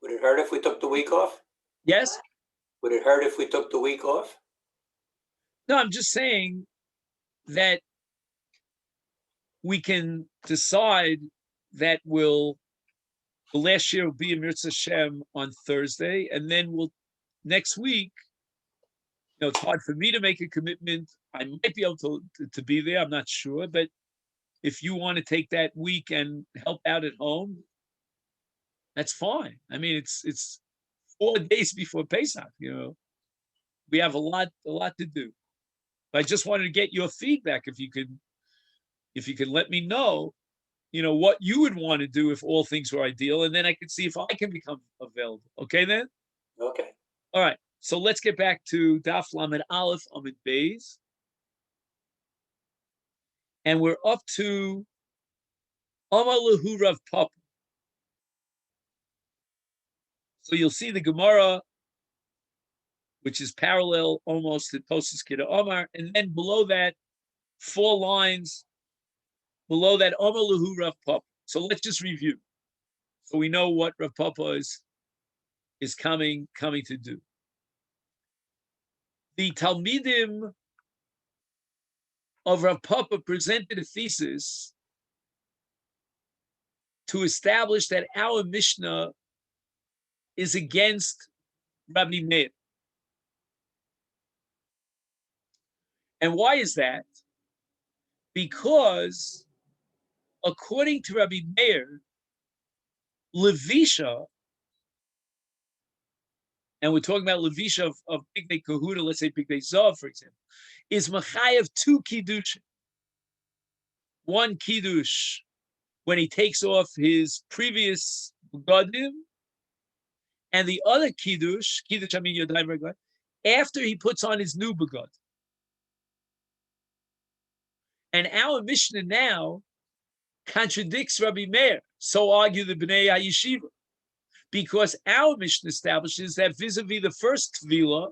Would it hurt if we took the week off? Yes? Would it hurt if we took the week off? No, I'm just saying that we can decide that the last year will be in Mirza Hashem on Thursday, and then next week, it's hard for me to make a commitment. I might be able to be there. I'm not sure, but if you want to take that week and help out at home, that's fine. I mean, it's 4 days before Pesach. We have a lot to do. But I just wanted to get your feedback. If you could let me know, what you would want to do if all things were ideal, and then I could see if I can become available. Okay, then. Okay. All right. So let's get back to Daf Lamed Aleph Amid Beis. And we're up to Amar Lahu Rav Papa. So you'll see the Gemara, which is parallel almost to Tosas Kida Omar, and then below that, 4 lines below that, Amar Lahu Rav Papa. So let's just review, so we know what Rav Papa is coming to do. The Talmidim of Rav Papa presented a thesis to establish that our Mishnah is against Rabbi Meir. And why is that? Because according to Rabbi Meir, Levisha, and we're talking about Levisha of Bigdei Kahuda, let's say Bigdei Zav, for example, is Machayev 2 Kiddush. 1 Kiddush when he takes off his previous Begadim, and the other Kiddush I mean Yodayim Reglaim, after he puts on his new Begad. And our Mishnah now contradicts Rabbi Meir. So argue the Bnei HaYeshiva. Because our Mishnah establishes that vis-a-vis the first Tvila,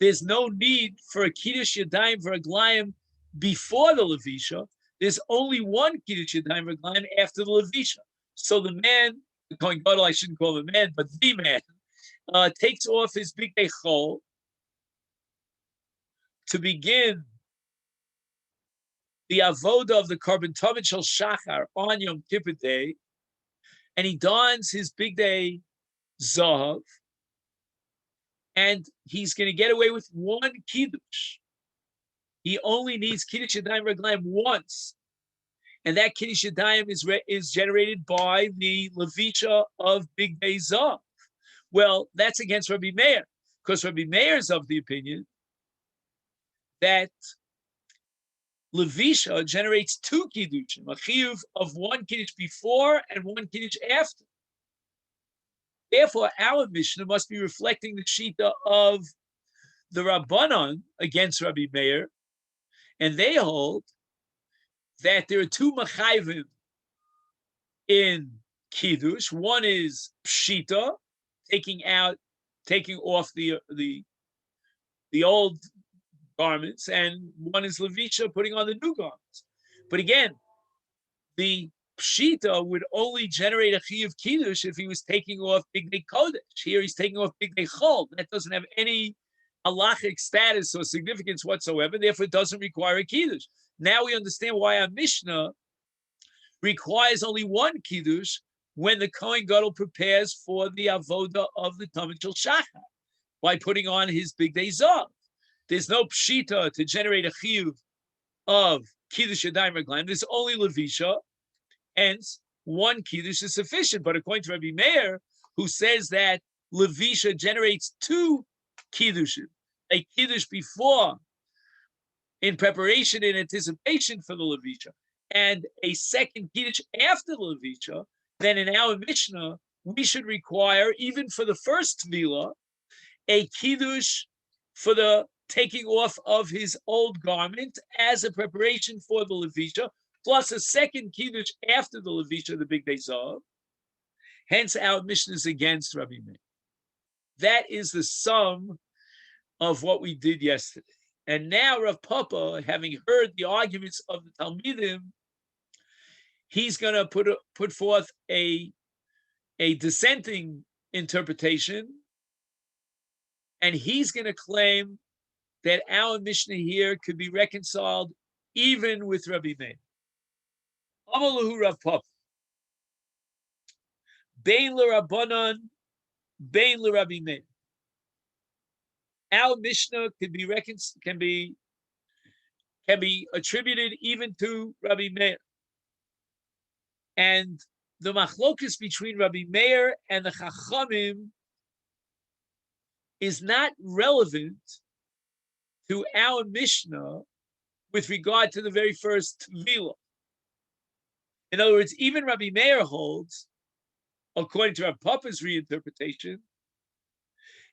there's no need for a Kiddush Yadayim Reglaim before the Levisha. There's only 1 Kiddush Yadayim Reglaim after the Levisha. So the man, the Kohen Gadol, I shouldn't call him a man, but the man, takes off his Bigdei Chol to begin the avoda of the Korban Tovit Shel Shachar on Yom Kippur Day, and he dons his Bigdei Zahav, and he's going to get away with 1 Kiddush. He only needs Kiddush Yadayim Reglaim once, and that Kiddush Yadayim is generated by the Levisha of Bigdei Zahav. Well, that's against Rabbi Meir, because Rabbi Meir is of the opinion that Levisha generates 2 Kiddushim, a chiyuv of 1 Kiddush before and 1 Kiddush after. Therefore, our Mishnah must be reflecting the Shita of the Rabbanon against Rabbi Meir, and they hold that there are 2 Machayvim in Kiddush. One is Pshita, taking off the old garments, and one is Levisha, putting on the new garments. But again, the Pshita would only generate a Chiyuv Kiddush if he was taking off Bigdei Kodesh. Here he's taking off Bigdei Chol. That doesn't have any halachic status or significance whatsoever, therefore it doesn't require a Kiddush. Now we understand why our Mishnah requires only 1 Kiddush when the Kohen Gadol prepares for the avoda of the Talmid Shel Shachar by putting on his Bigdei Zav. There's no Pshita to generate a Chiyuv of Kiddush Yadayim Reglaim. There's only Levisha, hence 1 Kiddush is sufficient. But according to Rabbi Meir, who says that Levisha generates 2 Kiddushim, a Kiddush before, in preparation, in anticipation for the Levisha, and a second Kiddush after the Levisha, then in our Mishnah, we should require, even for the first Tvila, a Kiddush for the taking off of his old garment as a preparation for the Levisha, plus a second Kiddush after the Levisha, the Bigdei Zav. Hence, our Mishnah is against Rabbi Meir. That is the sum of what we did yesterday. And now Rav Papa, having heard the arguments of the Talmidim, he's going to put forth a dissenting interpretation, and he's going to claim that our Mishnah here could be reconciled even with Rabbi Meir. Amalahu Rav Papa. Bein l'Rabbanan, bein l'Rabbi Meir. Our Mishnah can be attributed even to Rabbi Meir. And the machlokus between Rabbi Meir and the Chachamim is not relevant to our Mishnah with regard to the very first Tvila. In other words, even Rabbi Meir holds, according to Rav Papa's reinterpretation,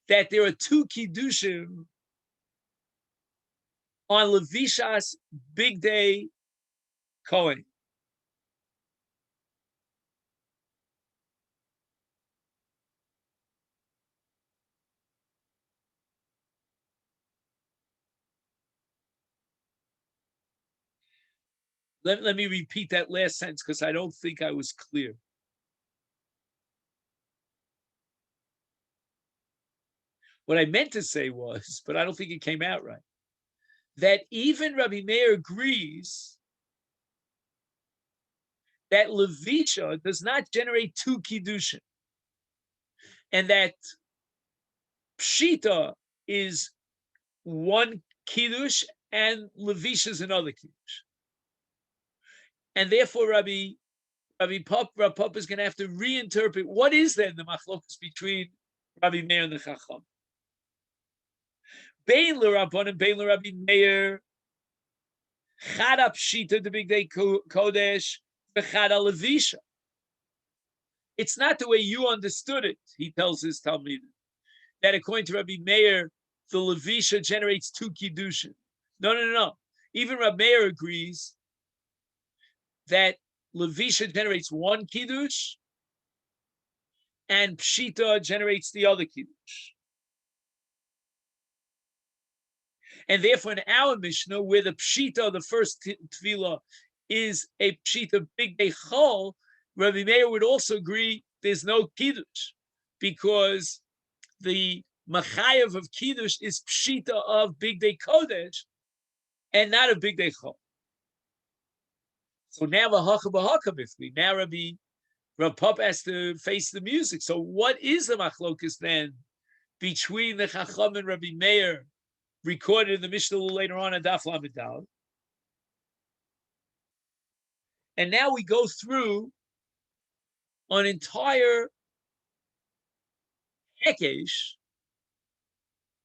that there are two kiddushim on Levishas Big Day Kohen. Let me repeat that last sentence because I don't think I was clear. What I meant to say was, but I don't think it came out right, that even Rabbi Meir agrees that Levisha does not generate two kiddushin, and that Pshita is one kiddush and Levisha is another kiddush. And therefore, Rav Papa is going to have to reinterpret what is then the machlokus between Rabbi Meir and the Chacham. Bein l'Rabbanan, bein l'Rabbi Meir, chada pshita the big day kodesh, v'chada levisha. It's not the way you understood it, he tells his Talmud, that according to Rabbi Meir, the levisha generates two kiddushin. No. Even Rabbi Meir agrees that levisha generates one kiddush, and pshita generates the other kiddush. And therefore, in our Mishnah, where the pshita, the first tefillah, is a pshita big day chol, Rabbi Meir would also agree there's no kiddush, because the machayev of kiddush is pshita of big day kodesh, and not a big day chol. So now now Rav Papa has to face the music. So what is the machlokus then between the Chacham and Rabbi Meir, recorded in the Mishnah later on Daf Lamed Daled? And now we go through an entire hekesh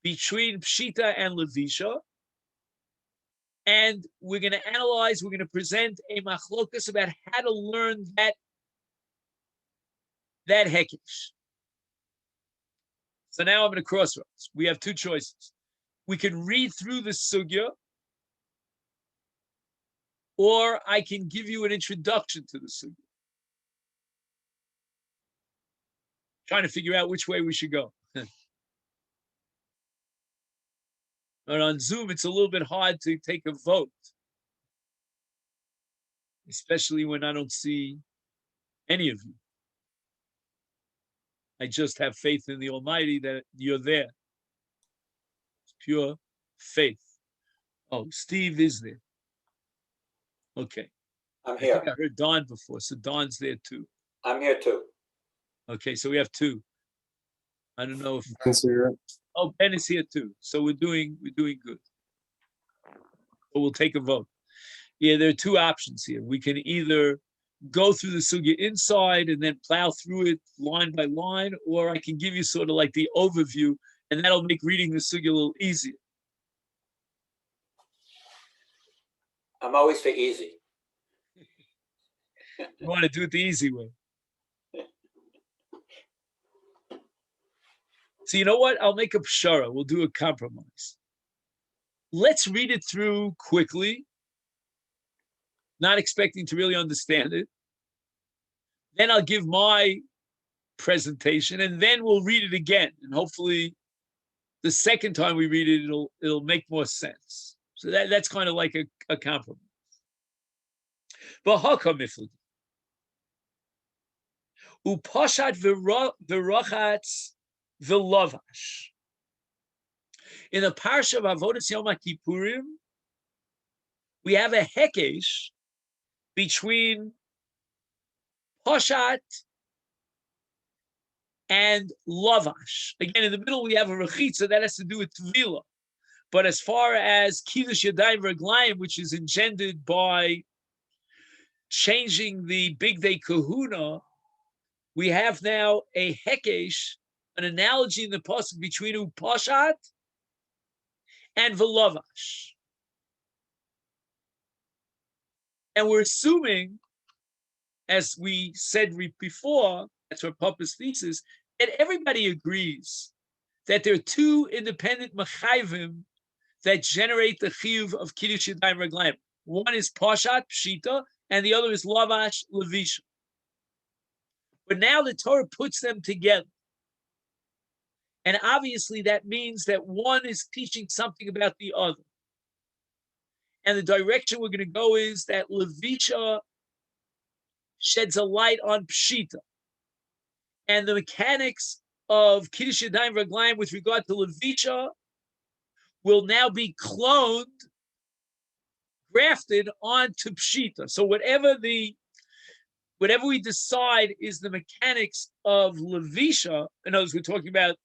between Pshita and Levisha, and we're going to analyze, we're going to present a machlokus about how to learn that hekesh. So now I'm at a crossroads. We have two choices. We can read through the sugya, or I can give you an introduction to the sugya. Trying to figure out which way we should go. But on Zoom, it's a little bit hard to take a vote, especially when I don't see any of you. I just have faith in the Almighty that you're there. It's pure faith. Oh, Steve is there. Okay. I'm I here. think I heard Don before, so Don's there too. I'm here too. Okay, so we have two. I don't know if Answer. oh, Ben is here too. So we're doing good. So we'll take a vote. Yeah, there are two options here. We can either go through the sugya inside and then plow through it line by line, or I can give you sort of like the overview, and that'll make reading the sugya a little easier. I'm always for easy. You want to do it the easy way. So you know what? I'll make a pshara. We'll do a compromise. Let's read it through quickly, not expecting to really understand it. Then I'll give my presentation, and then we'll read it again. And hopefully the second time we read it, it'll make more sense. So that's kind of like a compromise. But Upashat v'rochatz v'lovash. In the parsha of Avodas Yom Kippurim, we have a hekesh between Pashat and Lavash. Again, in the middle, we have a Rechitza that has to do with Tvila. But as far as Kiddush Yadayim Raglayim, which is engendered by changing the big day kahuna, we have now a Hekesh, an analogy in the pasuk between Upashat and Velavash. And we're assuming, as we said before, that's our Papa's thesis, that everybody agrees that there are two independent machayvim that generate the chiyuv of Kiddush Yadayim Raglayim. One is Pashat, Pshita, and the other is Lavash, Levisha. But now the Torah puts them together. And obviously that means that one is teaching something about the other. And the direction we're going to go is that Levisha sheds a light on Pshita. And the mechanics of Kiddush Yadayim Raglayim with regard to Levisha will now be cloned, grafted onto Pshita. So whatever we decide is the mechanics of Levisha, in other words, we're talking about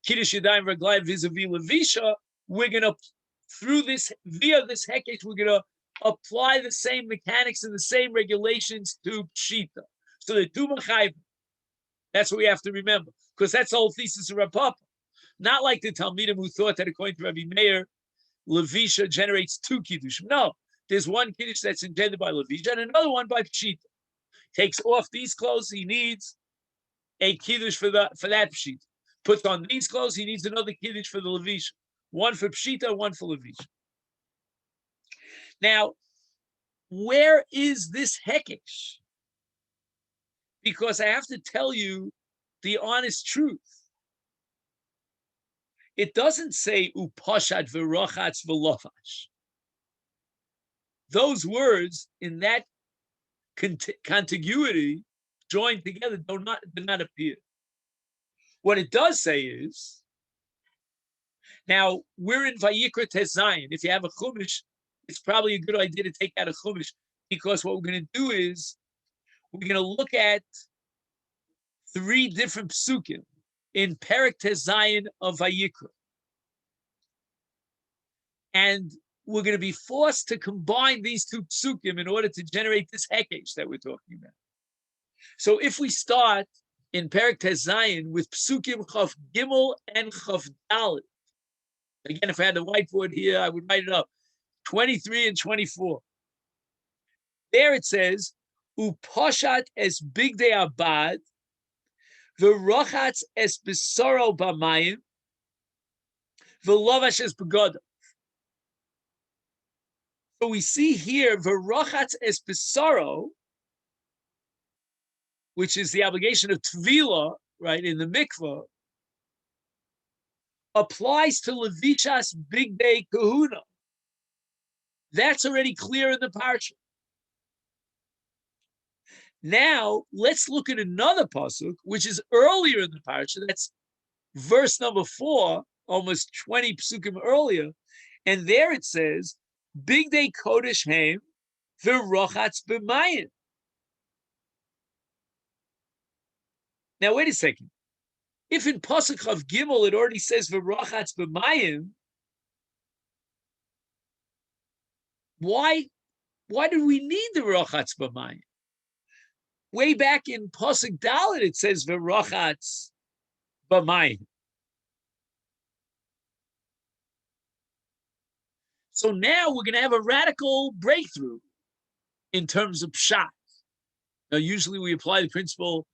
Kiddush Yadayim Raglayim vis-a-vis Levisha, we're going to, via this Hekesh, we're going to apply the same mechanics and the same regulations to Pshita. So the two Machayim, that's what we have to remember, because that's the whole thesis of Rav Papa. Not like the Talmidim who thought that according to Rabbi Meir, Levisha generates two Kiddush. No, there's one Kiddush that's engendered by Levisha and another one by Pshita. Takes off these clothes, he needs a Kiddush for that Pshita. Puts on these clothes, he needs another Kiddush for the Levisha. One for Pshita, one for Levisha. Now, where is this Hekesh? Because I have to tell you the honest truth. It doesn't say upashat v'rochatz v'lofash. Those words in that contiguity joined together do not appear. What it does say is, now we're in Vayikra Tezayin. If you have a chumash, it's probably a good idea to take out a chumash, because what we're going to do is we're going to look at 3 different psukim in Perek Tezayin of Vayikra. And we're going to be forced to combine these 2 psukim in order to generate this hekesh that we're talking about. So if we start in Perek Tezayin with psukim Chav Gimel and Chav Dalet, again, if I had the whiteboard here, I would write it up, 23 and 24. There it says, Upashat es bigdei abad, v'rochatz es besoro b'mayim, v'lovash es begoda. So we see here, v'rochatz es besoro, which is the obligation of Tvila, right, in the mikvah, applies to Levishas bigdei kahuna. That's already clear in the parsha. Now, let's look at another pasuk, which is earlier in the parsha. That's verse number 4, almost 20 psukim earlier. And there it says, Bigdei Kodesh Heim, v'rochatz b'mayim. Now, wait a second. If in pasuk of Gimel it already says v'rochatz b'mayim, why do we need the rochatz b'mayim? Way back in pasuk Dalet it says v'rochatz b'mayim. So now we're going to have a radical breakthrough in terms of pshat. Now, usually we apply the principle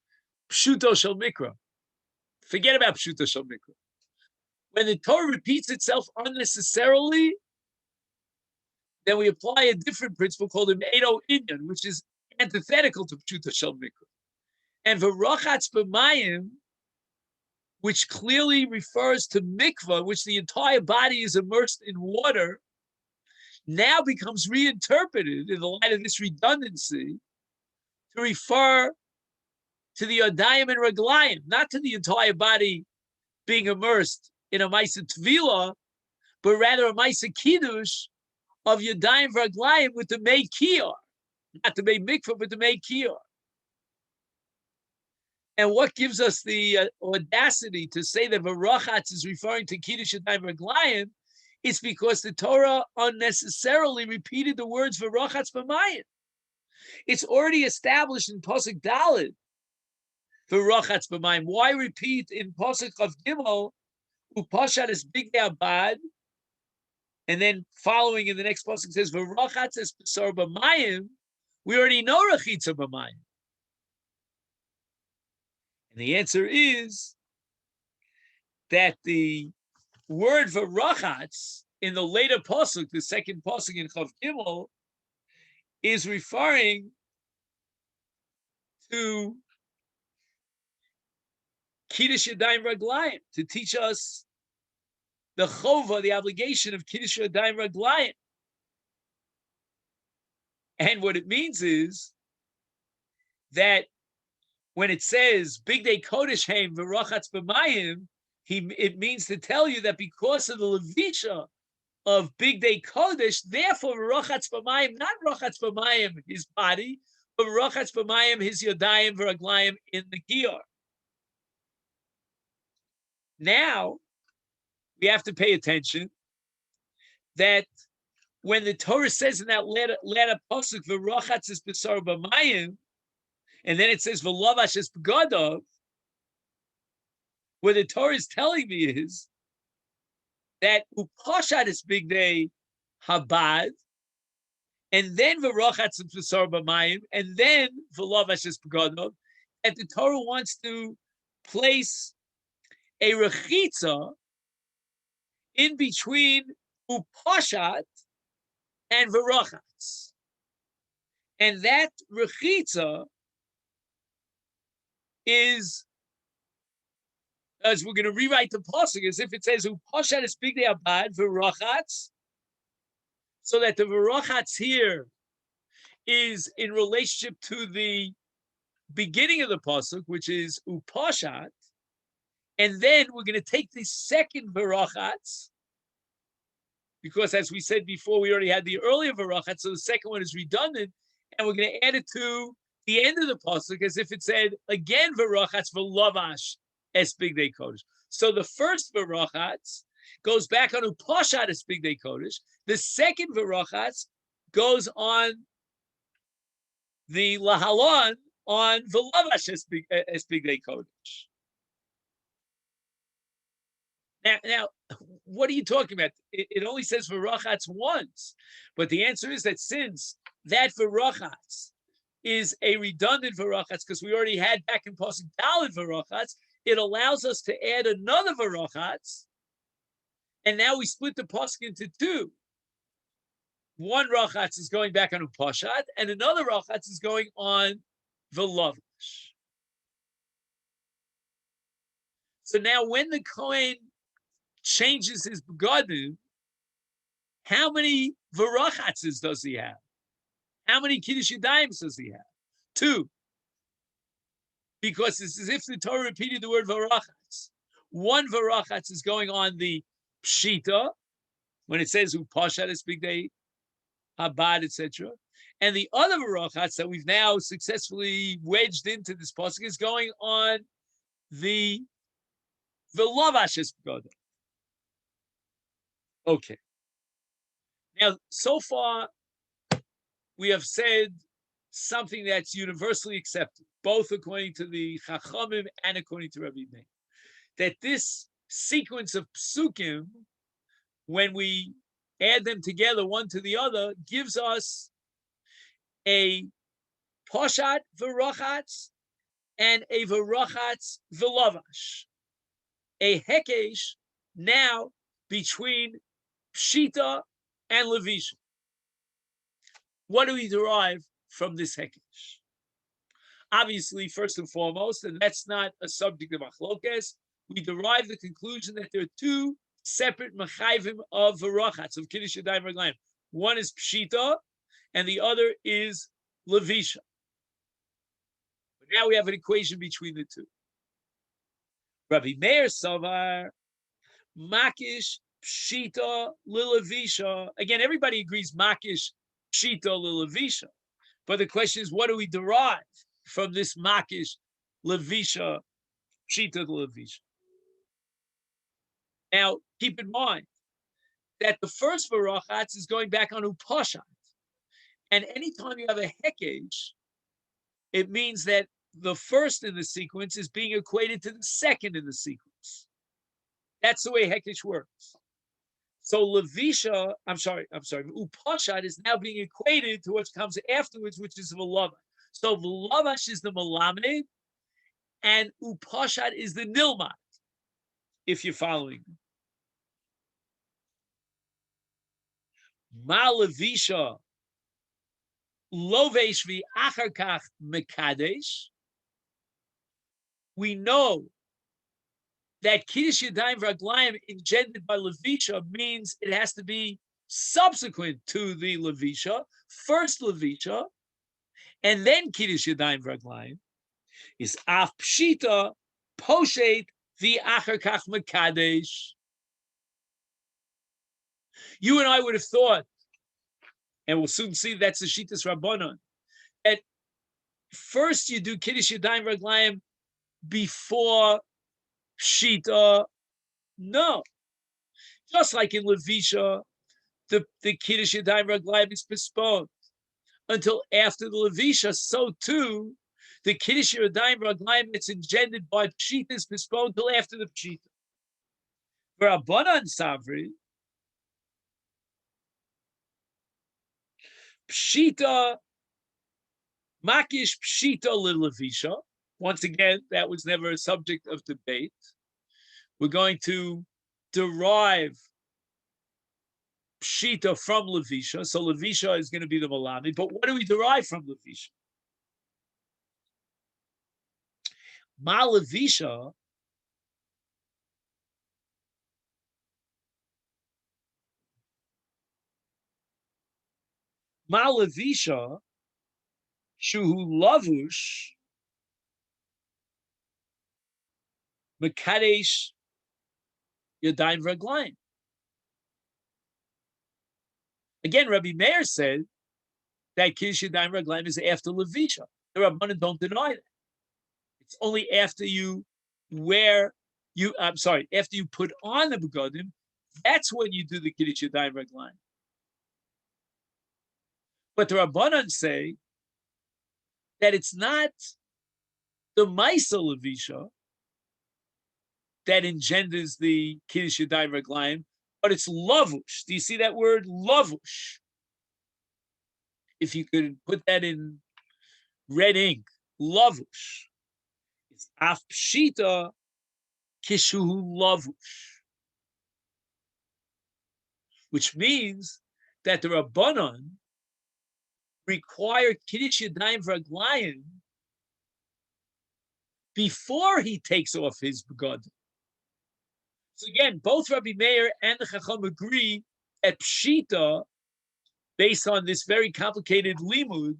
pshuto shel mikra. Forget about pshuto shel mikra. When the Torah repeats itself unnecessarily, then we apply a different principle called an Edo Inyan, which is antithetical to pshuto shel mikra. And v'rochatz b'mayim, which clearly refers to mikvah, which the entire body is immersed in water, now becomes reinterpreted in the light of this redundancy to refer to the Yodayim and Raglayim, not to the entire body being immersed in a Maisa Tvila, but rather a Maisa Kiddush of Yodayim and Raglayim with the Mei Kiyar. Not the Mei Mikvah, but the Mei Kiyar. And what gives us the audacity to say that Varachatz is referring to Kiddush Yodayim and Raglayim? It's because the Torah unnecessarily repeated the words Varachatz B'mayim. It's already established in Pasuk Daled, Varachatz B'mayim. Why repeat in Pasuk of Gimel, Upashat is Big Abad, and then following in the next Pasuk says Varachatz is Pesar B'mayim? We already know Rachitza B'mayim. And the answer is that the word Varachatz in the later pasuk, the second pasuk in Chav Gimel, is referring to Kiddush Yadayim Raglayim, to teach us the chova, the obligation of Kiddush Yadayim Raglayim. And what it means is that when it says Big Day Kodesh Haim V'Rachatz B'Mayim, it means to tell you that because of the Levisha of Big Day Kodesh, therefore Rachatz B'Mayim, not Rachatz B'Mayim, his body, but Rachatz B'Mayim, his Yodayim V'Raglayim in the Giyar. Now, we have to pay attention that when the Torah says in that latter pasuk, V'Rachatz is B'Sar B'Mayim, and then it says V'Lavash is B'Gadov, what the Torah is telling me is that Upashat is Big Day Habad, and then V'Rachatz is B'Sar B'Mayim, and then V'Lavash is B'Gadov, and the Torah wants to place a Rechitza in between Upashat and V'Rachatz. And that Rechitza is, as we're going to rewrite the pasuk, as if it says Upashat is Big Day Abad V'Rachatz, so that the V'Rachatz here is in relationship to the beginning of the pasuk, which is Upashat, and then we're going to take the second V'Rachatz, because as we said before, we already had the earlier V'Rachatz, so the second one is redundant, and we're going to add it to the end of the pasuk as if it said again V'Rachatz V'Lavash es Big Day Kodesh. So the first V'Rachatz goes back on Upashat es Big Day Kodesh. The second V'Rachatz goes on the Lahalon on V'Lavash es Big Day Kodesh. Now, what are you talking about? It only says V'Rachatz once, but the answer is that since that V'Rachatz is a redundant V'Rachatz, because we already had back in Pasuk Daled V'Rachatz, it allows us to add another V'Rachatz, and now we split the pasuk into two. One Rachatz is going back on Upashat, and another Rachatz is going on V'Lavash. So now when the Kohen changes his begadim, how many V'Rachatzes does he have? How many Kiddush Yadayim does he have? 2. Because it's as if the Torah repeated the word V'Rachatz. One V'Rachatz is going on the Pshita, when it says Upashat is Big Day, Habad, etc. And the other V'Rachatz that we've now successfully wedged into this pasuk is going on the V'Lavash es B'Gadol. Okay. Now, so far, we have said something that's universally accepted, both according to the Chachamim and according to Rabbi Meir, that this sequence of psukim, when we add them together one to the other, gives us a Poshat V'Rachatz and a V'Rachatz V'Lavash, a Hekesh now between Pshita and Levisha. What do we derive from this Hekesh? Obviously, first and foremost, and that's not a subject of Machlokes, we derive the conclusion that there are 2 separate Mechayvim of V'Rachatz, of Kiddush Yadayim Raglayim. One is Pshita, and the other is Levisha. Now we have an equation between the two. Rabbi Meir Savar, Makish, Pshita, Lilavisha. Again, everybody agrees Makish, Pshita, Lilavisha. But the question is, what do we derive from this Makish, Levisha, Pshita, Lilavisha? Now, keep in mind that the first Varachatz is going back on Upashat. And anytime you have a Hekesh, it means that the first in the sequence is being equated to the second in the sequence. That's the way Hekesh works. So Levisha, Upashat is now being equated to what comes afterwards, which is Velavash. So Velavash is the Melamed, and Upashat is the Nilmat, if you're following. Ma Levisha, Lovesh vi Acharkach Mekadesh. We know that Kiddush Yadayim Raglayim engendered by Levisha means it has to be subsequent to the Levisha, first Levisha, and then Kiddush Yadayim Raglayim is Af Pshita Poshet the Acharkach Mekadesh. You and I would have thought, and we'll soon see that's the Shitas Rabbanon, that first you do Kiddush Yadayim Raglayim before Pshita. No. Just like in Levisha, the Kiddush Yadayim Raglayim is postponed until after the Levisha, so too the Kiddush Yadayim Raglayim that's engendered by Pshita is postponed until after the Pshita. For Rabbanan Savri, Pshita, Makish Pshita Levisha. Once again, that was never a subject of debate. We're going to derive Pshita from Levisha. So Levisha is going to be the Malami. But what do we derive from Levisha? Ma Levisha Shuhu Lavush Mekadesh Yadayim Raglayim. Again, Rabbi Meir said that Kiddush Yadayim Raglayim is after Levisha. The Rabbanan don't deny that. It's only after you after you put on the begodim, that's when you do the Kiddush Yadayim Raglayim. But the Rabbanan say that it's not the Maisa Levisha that engenders the Kiddush Yadayim Raglayim, but it's Lavush. Do you see that word? Lavush. If you could put that in red ink, Lavush. It's Af Pshita Kishuhu Lavush. Which means that the Rabbanan require Kiddush Yadayim Raglayim before he takes off his begodim. So again, both Rabbi Meir and the Chacham agree that Pshita, based on this very complicated limud,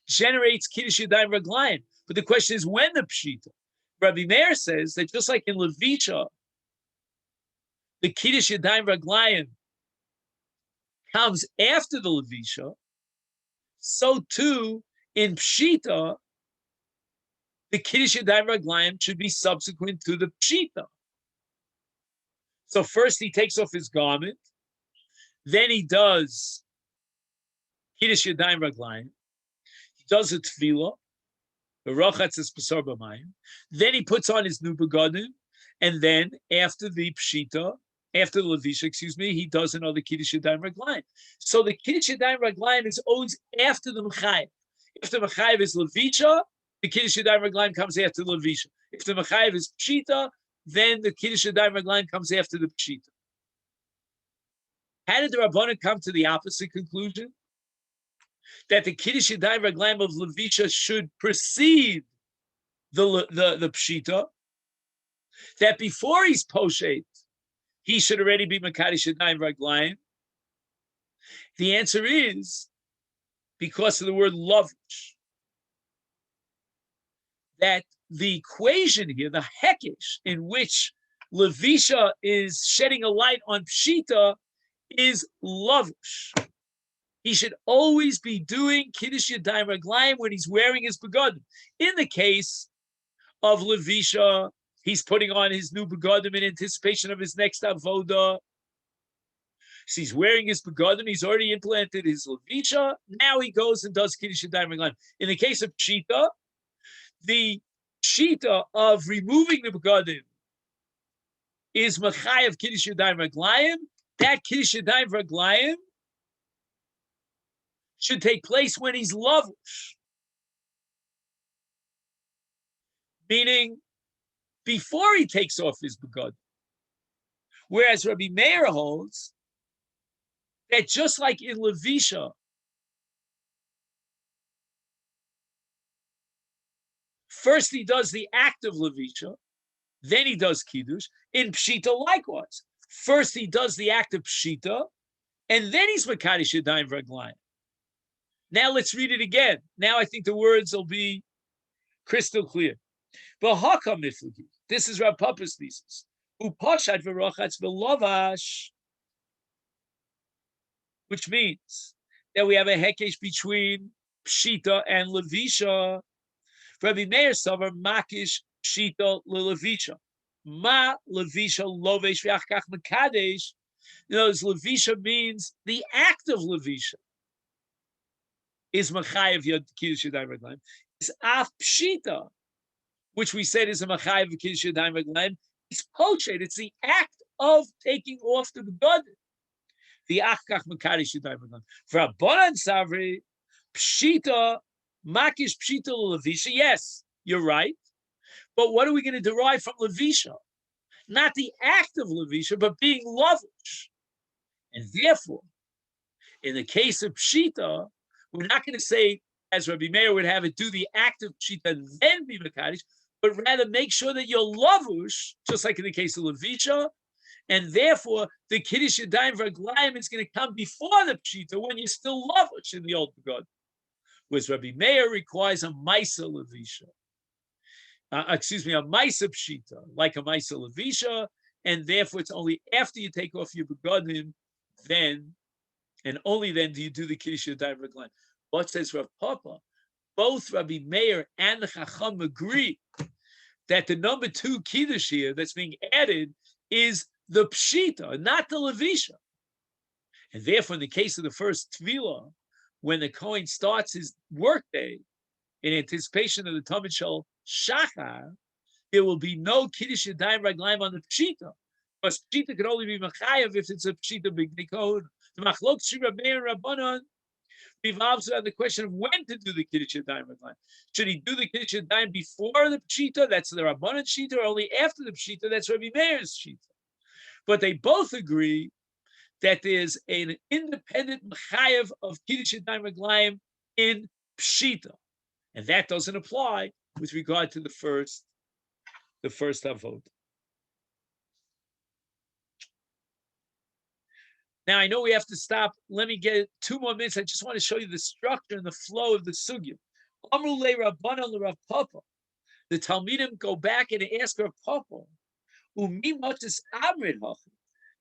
generates Kiddush Yadayim Raglayim. But the question is, when the Pshita? Rabbi Meir says that just like in Levisha, the Kiddush Yadayim Raglayim comes after the Levisha, so too in Pshita, the Kiddush Yadayim Raglayim should be subsequent to the Pshita. So first he takes off his garment, then he does Kiddush Yadayim Raglayim, he does a tefillah, the rochatz is pesar b'mayim, then he puts on his new begodim, and then after the Pshita, after the Levisha, he does another Kiddush Yadayim Raglayim. So the Kiddush Yadayim Raglayim is always after the Mechayev. If the Mechayev is Levisha, the Kiddush Yadayim Raglayim comes after the Levisha. If the Mechayev is Pshita, then the Kiddush Yadayim Raglayim comes after the Pshita. How did the Rabbanan come to the opposite conclusion? That the Kiddush Yadayim Raglayim of Levisha should precede the Pshita, that before he's Poshet, he should already be Mekadesh Yadayim Raglayim. The answer is because of the word Lavush. that the equation here, the hekesh, in which Levisha is shedding a light on Pshita, is lavish. He should always be doing Kiddush Yadayim Raglayim when he's wearing his begadim. In the case of Levisha, he's putting on his new begadim in anticipation of his next avoda. So he's wearing his begadim. He's already implanted his Levisha. Now he goes and does Kiddush Yadayim Raglayim. In the case of Pshita, the Pshita of removing the begadim is Machayev Kiddush Yadayim Raglayim. That Kiddush Yadayim Raglayim should take place when he's lavish, meaning before he takes off his begadim. Whereas Rabbi Meir holds that just like in Levisha, first he does the act of Levisha, then he does Kiddush. In Pshita likewise. First he does the act of Pshita, and then he's Mekadosh Yadayim Raglayim. Now let's read it again. Now I think the words will be crystal clear. This is Rav Papa's thesis. Upashat v'rochatz v'lovash, which means that we have a hekesh between Pshita and Levisha. Rabbi Meir Savar Makish Pshita leLevisha. Ma Levisha lovesh v'achkach mekadesh. You know, Levisha means the act of Levisha is Machayev Kiddush Yadayim Raglayim. It's Af Pshita, which we said is a Machayev Kiddush Yadayim Raglayim. It's Pochet. It's the act of taking off the begadim. The Achkach Mekadosh Yadayim Raglayim. For Rabbanan Savri, Pshita, Makish Pshita Levisha. Yes, you're right. But what are we going to derive from Levisha? Not the act of Levisha, but being lavish. And therefore, in the case of Pshita, we're not going to say, as Rabbi Meir would have it, do the act of Pshita and then be Mekadosh, but rather make sure that you're lavush, just like in the case of Levisha, and therefore the Kiddush Yadayim Raglayim is going to come before the Pshita when you're still lavush in the old begad. Whereas Rabbi Meir requires a Maisa Levisha. A Maisa Pshita, like a Maisa Levisha, and therefore it's only after you take off your begadim, then and only then do you do the Kiddush Yadayim Raglayim. What says Rav Papa? Both Rabbi Meir and the Chacham agree that the number 2 Kiddush here that's being added is the Pshita, not the Levisha. And therefore, in the case of the first Tefillah, when the Kohen starts his workday in anticipation of the Talmud Shel Shachar, there will be no Kiddush Yadayim Raglayim on the Pshita. Because Pshita could only be Machayev if it's a Pshita Big Kohen. The Machlok Shira Meir Rabbanon revolves around the question of when to do the Kiddush Yadayim Raglayim. Should he do the Kiddush Yadayim before the Pshita? That's the Rabbanon Pshita, or only after the Pshita? That's Rabbi Meir's Pshita. But they both agree that there's an independent Machayev of Kiddush Yadayim Raglayim in Pshita, and that doesn't apply with regard to the first Avod. Now, I know we have to stop. Let me get 2 more minutes. I just want to show you the structure and the flow of the sugya. Amru le Rabbanan le Rav Papa. The Talmidim go back and ask Rav Papa, Umi matis amrid hachi.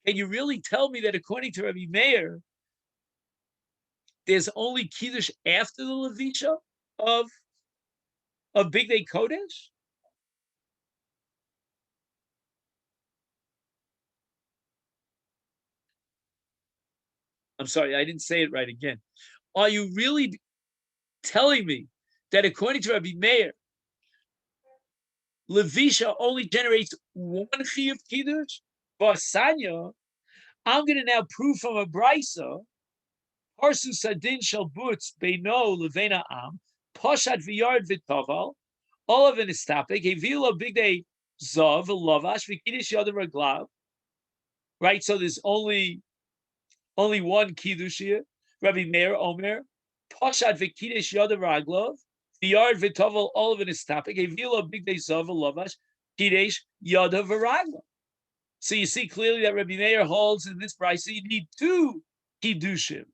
Can you really tell me that according to Rabbi Meir, there's only Kiddush after the Levisha of Big Day Kodesh? I'm sorry, I didn't say it right again. Are you really telling me that according to Rabbi Meir, Levisha only generates 1 chi of Kiddush? Basanya, I'm going to now prove from a brisa, Parsu Sadin Shel Butz Beino Levena Am, Poshat V'Yard V'Toval, Olav and Estapek, Evila Big Day Zav, Lavash, V'Kiddush Yadam Raglav. Right, so there's only 1 Kiddush here. Rabbi Meir Omer, Poshat V'Kiddush Yadam Raglav, V'Yard V'Toval, Olav and Estapek, Evila Big Day Zav, Lavash, Kiddush Yadav Raglav. So you see clearly that Rabbi Meir holds in this price, so you need 2 Kiddushim.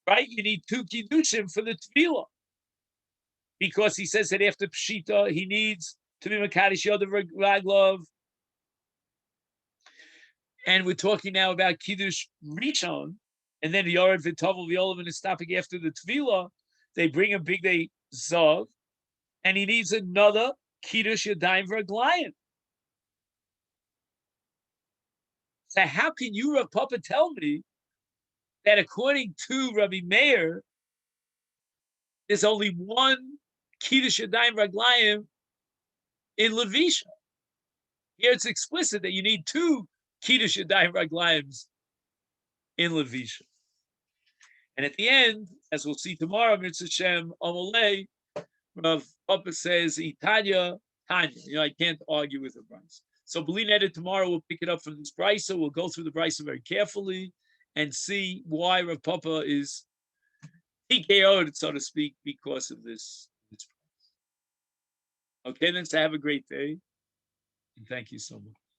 Right? You need 2 Kiddushim for the Tefillah. because he says that after Pshita, he needs to be Makadish Yodav Raglov. And we're talking now about Kiddush Rishon, and then the Yored V'Tovel V'Olav is stopping after the Tvila. They bring him Big Day Zav, and he needs another Kiddush Yadayim V'Raglayim. So how can you, Rav Papa, tell me that according to Rabbi Meir, there's only one Kiddush Yadayim Raglayim in Levisha? Here it's explicit that you need two Kiddush Yadayim Raglayim in Levisha. And at the end, as we'll see tomorrow, Mitzvah Shem Amalei, Rav Papa says, Itanya, Tanya. I can't argue with the Bryce. So Belin Edit tomorrow, we'll pick it up from this Bryce. We'll go through the Bryce very carefully and see why Rav Papa is TKO'd, so to speak, because of this. Okay, then, so have a great day. And thank you so much.